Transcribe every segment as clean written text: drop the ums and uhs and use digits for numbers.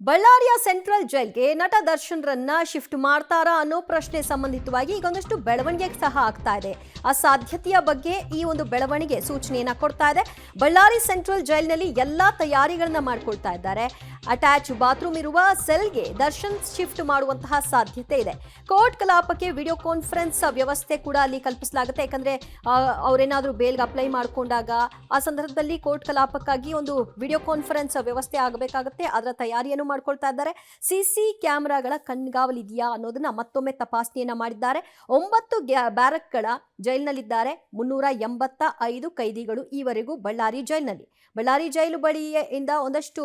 ಬಳ್ಳಾರಿಯ ಸೆಂಟ್ರಲ್ ಜೈಲ್ಗೆ ನಟ ದರ್ಶನ್ ರನ್ನ ಶಿಫ್ಟ್ ಮಾಡ್ತಾರಾ ಅನ್ನೋ ಪ್ರಶ್ನೆ ಸಂಬಂಧಿತವಾಗಿ ಈಗ ಒಂದಷ್ಟು ಬೆಳವಣಿಗೆ ಸಹ ಆಗ್ತಾ ಇದೆ. ಆ ಸಾಧ್ಯತೆಯ ಬಗ್ಗೆ ಈ ಒಂದು ಬೆಳವಣಿಗೆ ಸೂಚನೆಯನ್ನ ಕೊಡ್ತಾ ಇದೆ. ಬಳ್ಳಾರಿ ಸೆಂಟ್ರಲ್ ಜೈಲಿನಲ್ಲಿ ಎಲ್ಲಾ ತಯಾರಿಗಳನ್ನ ಮಾಡ್ಕೊಳ್ತಾ ಇದ್ದಾರೆ. ಅಟ್ಯಾಚ್ ಬಾತ್ರೂಮ್ ಇರುವ ಸೆಲ್ಗೆ ದರ್ಶನ್ ಶಿಫ್ಟ್ ಮಾಡುವಂತಹ ಸಾಧ್ಯತೆ ಇದೆ. ಕೋರ್ಟ್ ಕಲಾಪಕ್ಕೆ ವಿಡಿಯೋ ಕಾನ್ಫರೆನ್ಸ್ ವ್ಯವಸ್ಥೆ ಕೂಡ ಅಲ್ಲಿ ಕಲ್ಪಿಸಲಾಗುತ್ತೆ. ಯಾಕಂದ್ರೆ ಅವರೇನಾದ್ರೂ ಬೇಲ್ಗೆ ಅಪ್ಲೈ ಮಾಡ್ಕೊಂಡಾಗ ಆ ಸಂದರ್ಭದಲ್ಲಿ ಕೋರ್ಟ್ ಕಲಾಪಕ್ಕಾಗಿ ಒಂದು ವಿಡಿಯೋ ಕಾನ್ಫರೆನ್ಸ್ ವ್ಯವಸ್ಥೆ ಆಗಬೇಕಾಗುತ್ತೆ. ಅದರ ತಯಾರಿಯನ್ನು ಮಾಡ್ಕೊಳ್ತಾ ಇದ್ದಾರೆ. ಸಿಸಿ ಕ್ಯಾಮೆರಾಗಳ ಕಣ್ಗಾವಲಿದೆಯಾ ಅನ್ನೋದನ್ನ ಮತ್ತೊಮ್ಮೆ ತಪಾಸಣೆಯನ್ನ ಮಾಡಿದ್ದಾರೆ. 9 ಬ್ಯಾರಕ್ಗಳ ಜೈಲಿನಲ್ಲಿದ್ದಾರೆ 385 ಕೈದಿಗಳು ಈವರೆಗೂ ಬಳ್ಳಾರಿ ಜೈಲಿನಲ್ಲಿ. ಬಳ್ಳಾರಿ ಜೈಲು ಬಳಿಯಿಂದ ಒಂದಷ್ಟು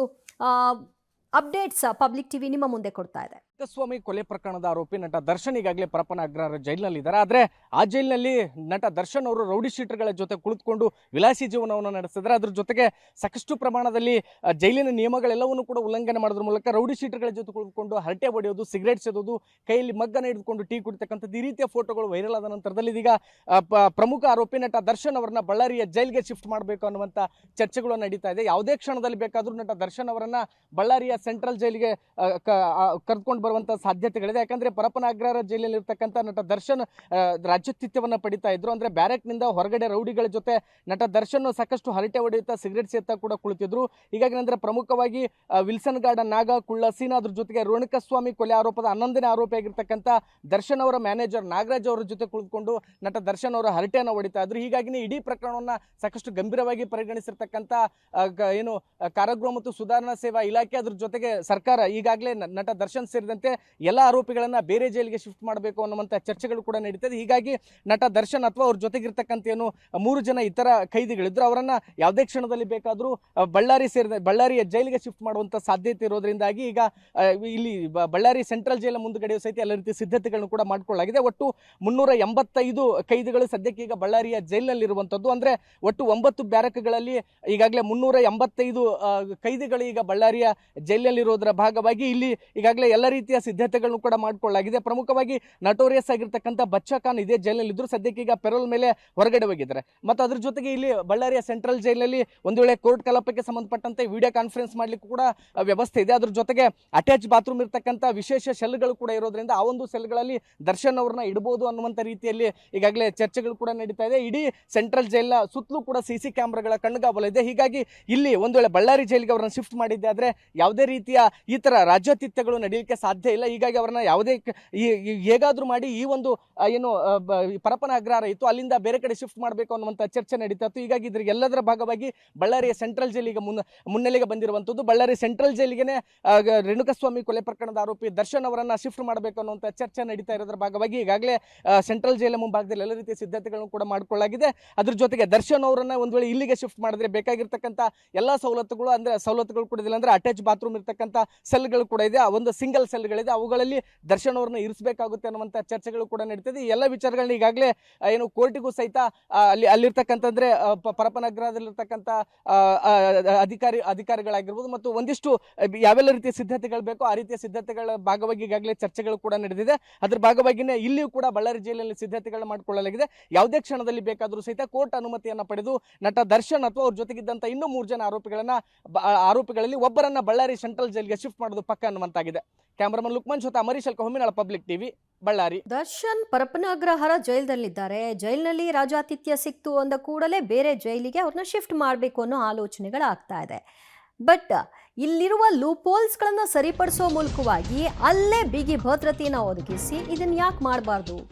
ಅಪ್ಡೇಟ್ಸ್ ಪಬ್ಲಿಕ್ ಟಿವಿ ನಿಮ್ಮ ಮುಂದೆ ಕೊಡ್ತಾ ಇದೆ. ಸ್ವಾಮಿ ಕೊಲೆ ಪ್ರಕರಣದ ಆರೋಪಿ ನಟ ದರ್ಶನ್ ಈಗಾಗಲೇ ಪರಪ್ಪನ ಅಗ್ರಹಾರ ಜೈಲಿನಲ್ಲಿದ್ದಾರೆ. ಆದರೆ ಆ ಜೈಲಿನಲ್ಲಿ ನಟ ದರ್ಶನ್ ಅವರು ರೌಡಿ ಶೀಟರ್ಗಳ ಜೊತೆ ಕುಳಿತುಕೊಂಡು ವಿಲಾಸಿ ಜೀವನವನ್ನು ನಡೆಸಿದ್ದಾರೆ. ಅದ್ರ ಜೊತೆಗೆ ಸಾಕಷ್ಟು ಪ್ರಮಾಣದಲ್ಲಿ ಜೈಲಿನ ನಿಯಮಗಳೆಲ್ಲವನ್ನು ಕೂಡ ಉಲ್ಲಂಘನೆ ಮಾಡೋದ್ರ ಮೂಲಕ ರೌಡಿ ಶೀಟರ್ಗಳ ಜೊತೆ ಕುಳಿತುಕೊಂಡು ಹರಟೆ ಹೊಡೆಯೋದು, ಸಿಗರೇಟ್ ಸೇದೋದು, ಕೈಯಲ್ಲಿ ಮಗ್ಗನ ಹಿಡಿದುಕೊಂಡು ಟೀ ಕುಡಿತಕ್ಕಂಥದ್ದು ಈ ರೀತಿಯ ಫೋಟೋಗಳು ವೈರಲ್ ಆದ ನಂತರದಲ್ಲಿ ಇದೀಗ ಪ್ರಮುಖ ಆರೋಪಿ ನಟ ದರ್ಶನ್ ಅವರನ್ನ ಬಳ್ಳಾರಿಯ ಜೈಲ್ಗೆ ಶಿಫ್ಟ್ ಮಾಡಬೇಕು ಅನ್ನುವಂಥ ಚರ್ಚೆಗಳು ನಡೀತಾ ಇದೆ. ಯಾವುದೇ ಕ್ಷಣದಲ್ಲಿ ಬೇಕಾದರೂ ನಟ ದರ್ಶನ್ ಅವರನ್ನ ಬಳ್ಳಾರಿಯ ಸೆಂಟ್ರಲ್ ಜೈಲಿಗೆ ಕರೆದುಕೊಂಡು ಬರುವಂತ ಸಾಧ್ಯತೆಗಳಿದೆ. ಯಾಕಂದ್ರೆ ಪರಪ್ಪನ ಅಗ್ರಹಾರ ಜೈಲಲ್ಲಿ ಇರ್ತಕ್ಕಂಥ ನಟ ದರ್ಶನ್ ರಾಜ್ಯತ್ವವನ್ನು ಪಡಿತಾ ಇದ್ರು. ಅಂದ್ರೆ ಬ್ಯಾರೆಕ್ ನಿಂದ ಹೊರಗಡೆ ರೌಡಿಗಳ ಜೊತೆ ನಟ ದರ್ಶನ್ ಸಾಕಷ್ಟು ಹರಟೆ ಹೊಡೆಯುತ್ತಾ ಸಿಗರೇಟ್ ಸೇತಾ ಕೂಡ ಕುಳಿತಿದ್ರು. ಹೀಗಾಗಿ ಅಂದ್ರೆ ಪ್ರಮುಖವಾಗಿ ವಿಲ್ಸನ್ ಗಾರ್ಡನ್ ನಾಗ ಕುಳ್ಳ ಸೀನಾ, ಅದ್ರ ಜೊತೆಗೆ ರೇಣುಕಸ್ವಾಮಿ ಕೊಲೆ ಆರೋಪದ 11ನೇ ಆರೋಪಿಯಾಗಿರ್ತಕ್ಕಂಥ ದರ್ಶನ್ ಅವರ ಮ್ಯಾನೇಜರ್ ನಾಗರಾಜ್ ಅವರ ಜೊತೆ ಕುಳಿತುಕೊಂಡು ನಟ ದರ್ಶನ್ ಅವರ ಹರಟೆಯನ್ನು ಹೊಡಿತಾ ಇದ್ರು. ಹೀಗಾಗಿ ಇಡೀ ಪ್ರಕರಣವನ್ನ ಸಾಕಷ್ಟು ಗಂಭೀರವಾಗಿ ಪರಿಗಣಿಸಿರ್ತಕ್ಕಂಥ ಏನು ಕಾರಾಗೃಹ ಮತ್ತು ಸುಧಾರಣಾ ಸೇವಾ ಇಲಾಖೆ, ಅದ್ರ ಜೊತೆಗೆ ಸರ್ಕಾರ ಈಗಾಗಲೇ ನಟ ದರ್ಶನ್ ಸೇರಿದಂತೆ ಎಲ್ಲ ಆರೋಪಿಗಳನ್ನ ಬೇರೆ ಜೈಲಿಗೆ ಶಿಫ್ಟ್ ಮಾಡಬೇಕು ಅನ್ನುವಂಥ ಚರ್ಚೆಗಳು ಕೂಡ ನಡೀತದೆ. ಹೀಗಾಗಿ ನಟ ದರ್ಶನ್ ಅಥವಾ ಅವ್ರ ಜೊತೆಗಿರ್ತಕ್ಕಂಥ ಏನು 3 ಜನ ಇತರ ಕೈದಿಗಳಿದ್ರು ಅವರನ್ನ ಯಾವುದೇ ಕ್ಷಣದಲ್ಲಿ ಬೇಕಾದರೂ ಬಳ್ಳಾರಿಯ ಜೈಲಿಗೆ ಶಿಫ್ಟ್ ಮಾಡುವಂಥ ಸಾಧ್ಯತೆ ಇರೋದ್ರಿಂದಾಗಿ ಈಗ ಇಲ್ಲಿ ಬಳ್ಳಾರಿ ಸೆಂಟ್ರಲ್ ಜೈಲ ಮುಂದುಗಡೆ ಸಹಿತ ಎಲ್ಲ ರೀತಿಯ ಸಿದ್ಧತೆಗಳನ್ನು ಕೂಡ ಮಾಡಿಕೊಳ್ಳಲಾಗಿದೆ. ಒಟ್ಟು 385 ಕೈದಿಗಳು ಸದ್ಯಕ್ಕೆ ಈಗ ಬಳ್ಳಾರಿಯ ಜೈಲಿನಲ್ಲಿರುವಂಥದ್ದು. ಅಂದ್ರೆ ಒಟ್ಟು 9 ಬ್ಯಾರಕ್ಗಳಲ್ಲಿ ಈಗಾಗಲೇ 385 ಕೈದಿಗಳು ಈಗ ಬಳ್ಳಾರಿಯ ಜೈಲಿನಲ್ಲಿರೋದರ ಭಾಗವಾಗಿ ಇಲ್ಲಿ ಈಗಾಗಲೇ ಎಲ್ಲ ರೀತಿಯ ಸಿದ್ಧತೆಗಳನ್ನು ಕೂಡ ಮಾಡಿಕೊಳ್ಳಲಾಗಿದೆ. ಪ್ರಮುಖವಾಗಿ ನಟೋರಿಯಸ್ ಆಗಿರ್ತಕ್ಕಂಥ ಬಚ್ಚಾ ಖಾನ್ ಇದೇ ಜೈಲಿನಲ್ಲಿದ್ರು. ಸದ್ಯಕ್ಕೆ ಈಗ ಪೆರೋಲ್ ಮೇಲೆ ಹೊರಗಡೆ ಹೋಗಿದ್ದಾರೆ. ಮತ್ತು ಅದ್ರ ಜೊತೆಗೆ ಇಲ್ಲಿ ಬಳ್ಳಾರಿಯ ಸೆಂಟ್ರಲ್ ಜೈಲಿನಲ್ಲಿ ಒಂದು ವೇಳೆ ಕೋರ್ಟ್ ಕಲಾಪಕ್ಕೆ ಸಂಬಂಧಪಟ್ಟಂತೆ ವಿಡಿಯೋ ಕಾನ್ಫರೆನ್ಸ್ ಮಾಡಲಿಕ್ಕೂ ಕೂಡ ವ್ಯವಸ್ಥೆ ಇದೆ. ಅದ್ರ ಜೊತೆಗೆ ಅಟ್ಯಾಚ್ ಬಾತ್ರೂಮ್ ಇರ್ತಕ್ಕಂಥ ವಿಶೇಷ ಸೆಲ್ಗಳು ಕೂಡ ಇರೋದ್ರಿಂದ ಆ ಒಂದು ಸೆಲ್ಗಳಲ್ಲಿ ದರ್ಶನ್ ಅವ್ರನ್ನ ಇಡಬಹುದು ಅನ್ನುವಂಥ ರೀತಿಯಲ್ಲಿ ಈಗಾಗಲೇ ಚರ್ಚೆಗಳು ಕೂಡ ನಡೀತಾ ಇದೆ. ಇಡೀ ಸೆಂಟ್ರಲ್ ಜೈಲಿನ ಸುತ್ತಲೂ ಕೂಡ ಸಿಸಿ ಕ್ಯಾಮ್ರಾಗಳ ಕಣ್ಗಾವಲು ಇದೆ. ಹೀಗಾಗಿ ಇಲ್ಲಿ ಒಂದು ವೇಳೆ ಬಳ್ಳಾರಿ ಜೈಲಿಗೆ ಅವರನ್ನು ಶಿಫ್ಟ್ ಮಾಡಿದ್ದೆ ಆದರೆ ಯಾವುದೇ ರೀತಿಯ ಈ ಥರ ರಾಜ್ಯತಿಥ್ಯಗಳು ನಡೆಯಲಿಕ್ಕೆ ಸಾಧ್ಯ ಇಲ್ಲ. ಹೀಗಾಗಿ ಅವರನ್ನ ಯಾವುದೇ ಹೇಗಾದ್ರೂ ಮಾಡಿ ಈ ಒಂದು ಏನು ಪರಪ್ಪನ ಅಗ್ರಹಾರ ಇತ್ತು ಅಲ್ಲಿಂದ ಬೇರೆ ಕಡೆ ಶಿಫ್ಟ್ ಮಾಡಬೇಕು ಅನ್ನುವಂಥ ಚರ್ಚೆ ನಡೀತಾ ಇತ್ತು. ಹೀಗಾಗಿ ಇದ್ರ ಎಲ್ಲದರ ಭಾಗವಾಗಿ ಬಳ್ಳಾರಿಯ ಸೆಂಟ್ರಲ್ ಜೈಲಿಗೆ ಮುನ್ನೆಲೆಗೆ ಬಂದಿರುವಂಥದ್ದು. ಬಳ್ಳಾರಿ ಸೆಂಟ್ರಲ್ ಜೈಲಿಗೆ ರೇಣುಕಸ್ವಾಮಿ ಕೊಲೆ ಪ್ರಕರಣದ ಆರೋಪಿ ದರ್ಶನ್ ಅವರನ್ನ ಶಿಫ್ಟ್ ಮಾಡಬೇಕು ಅನ್ನುವಂಥ ಚರ್ಚೆ ನಡೀತಾ ಇರೋದ್ರ ಭಾಗವಾಗಿ ಈಗಾಗಲೇ ಸೆಂಟ್ರಲ್ ಜೈಲ ಮುಂಭಾಗದಲ್ಲಿ ಎಲ್ಲ ರೀತಿಯ ಸಿದ್ಧತೆಗಳನ್ನು ಕೂಡ ಮಾಡಿಕೊಳ್ಳಲಾಗಿದೆ. ಅದ್ರ ಜೊತೆಗೆ ದರ್ಶನ್ ಅವರನ್ನ ಒಂದು ವೇಳೆ ಇಲ್ಲಿಗೆ ಶಿಫ್ಟ್ ಮಾಡಿದ್ರೆ ಬೇಕಾಗಿರ್ತಕ್ಕಂಥ ಎಲ್ಲ ಸವಲತ್ತುಗಳು ಅಂದ್ರೆ ಸವಲತ್ತುಗಳು ಕೂಡ ಇಲ್ಲ. ಅಂದ್ರೆ ಅಟ್ಯಾಚ್ ಬಾತ್ರೂಮ್ ಇರ್ತಕ್ಕಂಥ ಸೆಲ್ಗಳು ಕೂಡ ಇದೆ, ಒಂದು ಸಿಂಗಲ್ ಸೆಲ್ಗಳಿದೆ, ಅವುಗಳಲ್ಲಿ ದರ್ಶನ್ ಅವ್ರನ್ನ ಇರಿಸಬೇಕಾಗುತ್ತೆ ಅನ್ನುವಂಥ ಚರ್ಚೆಗಳು ಕೂಡ ನಡೀತದೆ. ಈ ಎಲ್ಲ ವಿಚಾರಗಳನ್ನ ಈಗಾಗಲೇ ಏನು ಕೋರ್ಟಿಗೂ ಸಹಿತ ಅಲ್ಲಿರ್ತಕ್ಕಂಥಂದ್ರೆ ಪರಪ್ಪನ ಅಗ್ರಹದಲ್ಲಿರ್ತಕ್ಕಂಥ ಅಧಿಕಾರಿಗಳಾಗಿರ್ಬೋದು ಮತ್ತು ಒಂದಿಷ್ಟು ಯಾವೆಲ್ಲ ರೀತಿಯ ಸಿದ್ಧತೆಗಳು ಬೇಕೋ ಆ ರೀತಿಯ ಸಿದ್ಧತೆಗಳ ಭಾಗವಾಗಿ ಈಗಾಗಲೇ ಚರ್ಚೆಗಳು ಕೂಡ ನಡೆದಿದೆ. ಅದ್ರ ಭಾಗವಾಗಿನೇ ಇಲ್ಲಿಯೂ ಕೂಡ ಬಳ್ಳಾರಿ ಜೈಲಿನಲ್ಲಿ ಸಿದ್ಧತೆಗಳು ಮಾಡಿಕೊಳ್ಳಲಾಗಿದೆ. ಯಾವುದೇ ಕ್ಷಣದಲ್ಲಿ ಬೇಕಾದರೂ ಸಹಿತ ಕೋರ್ಟ್ ಅನುಮತಿಯನ್ನು ಪಡೆದು ನಟ ದರ್ಶನ್ ಅಥವಾ ಅವ್ರ ಜೊತೆಗಿದ್ದಂಥ ಇನ್ನೂ 3 ಜನ ಆರೋಪಿಗಳಲ್ಲಿ ಒಬ್ಬರನ್ನ ಬಳ್ಳಾರಿ ಸೆಂಟ್ರಲ್ ಜೈಲಿಗೆ ಶಿಫ್ಟ್ ಮಾಡೋದು ಪಕ್ಕ ಅನ್ನುವಂತಾಗಿದೆ. ಕ್ಯಾಮರಾಮನ್ ಲುಕ್ಮನ್ ಜೊತೆ ಅಮರೀಶ್ ಹೊಮ್ಮಿನಾಳ, ಪಬ್ಲಿಕ್ ಟಿವಿ, ಬಳ್ಳಾರಿ. ದರ್ಶನ್ ಪರಪ್ಪನ ಅಗ್ರಹಾರ ಜೈಲಿನಲ್ಲಿದ್ದಾರೆ. ಜೈಲಿನಲ್ಲಿ ರಾಜಾತಿಥ್ಯ ಸಿಕ್ತು ಅಂದ ಕೂಡಲೇ ಬೇರೆ ಜೈಲಿಗೆ ಅವ್ರನ್ನ ಶಿಫ್ಟ್ ಮಾಡಬೇಕು ಅನ್ನೋ ಆಲೋಚನೆಗಳಾಗ್ತಾ ಇದೆ. ಬಟ್ ಇಲ್ಲಿರುವ ಲೂಪೋಲ್ಸ್ಗಳನ್ನ ಸರಿಪಡಿಸೋ ಮೂಲಕವಾಗಿ ಅಲ್ಲೇ ಬಿಗಿ ಭದ್ರತೆಯನ್ನು ಒದಗಿಸಿ ಇದನ್ನ ಯಾಕೆ ಮಾಡಬಾರ್ದು?